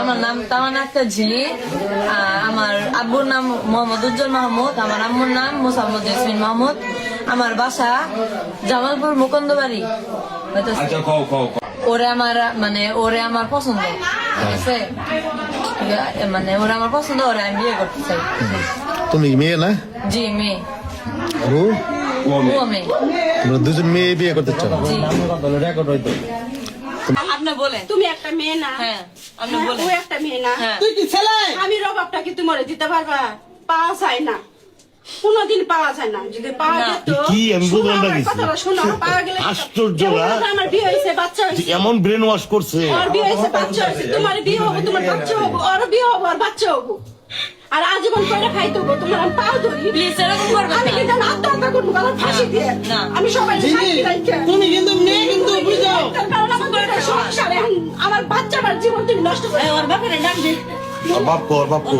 আমার নাম তামান্না আক্তার ঝিলি। আমার আব্বুর নাম মোহাম্মদ উজ্জ্বল মাহমুদ। আমার আম্মুর নাম মোসাম্মদ ইয়াসমিন মাহমুদ। আমার বাসা জামালপুর মুকুন্দবাড়ি। ওরে আমার পছন্দ, ঠিক আছে? মানে ওরা আমার পছন্দ, ওরা আমি বিয়ে করতে চাই। তুমি মেয়ে না? জি মেয়ে। ও মেয়ে। তোমরা দুজন মেয়ে বিয়ে করতে চাও? জি। আপনি বলেন। তুমি একটা মেয়ে না? হ্যাঁ আপনি বলেন। ও একটা মেয়ে না? হ্যাঁ। তুই কি ছেলে? আমি রবাবটা কি তোমার দিতে পারবা? পাওয়া যায় না, কোনদিন পাওয়া যায় না। যদি পাওয়া যেত, কি আমি বুঝলাম না কিছু। কথাটা শোনো, পাওয়া গেলে আশ্চর্য না? আমার বিয়ে হয়েছে, বাচ্চা হয়েছে। এমন ব্রেন ওয়াশ করছে। ওর বিয়ে হয়েছে, বাচ্চা হয়েছে। তোমার বিয়ে হবো, তোমার বাচ্চা হবো, ওর বিয়ে হবো, আর বাচ্চা হবো। আর আজীবন করে খাইতে হবো। তোমার আমি পাও ধরি, প্লিজ এরকম করবেন আমি না। কিন্তু আত্মহত্যা করবো, কারণ ফাঁসি দিয়ে। না। আমি সবাই তুমি কিন্তু মেয়ে, কিন্তু বুঝো কারণ আমার দুটো সংসার, এখন আমার বাচ্চা, আমার জীবন তুমি নষ্ট করে। ওর বাপের ডাক দে। বাপ কর বাপ কর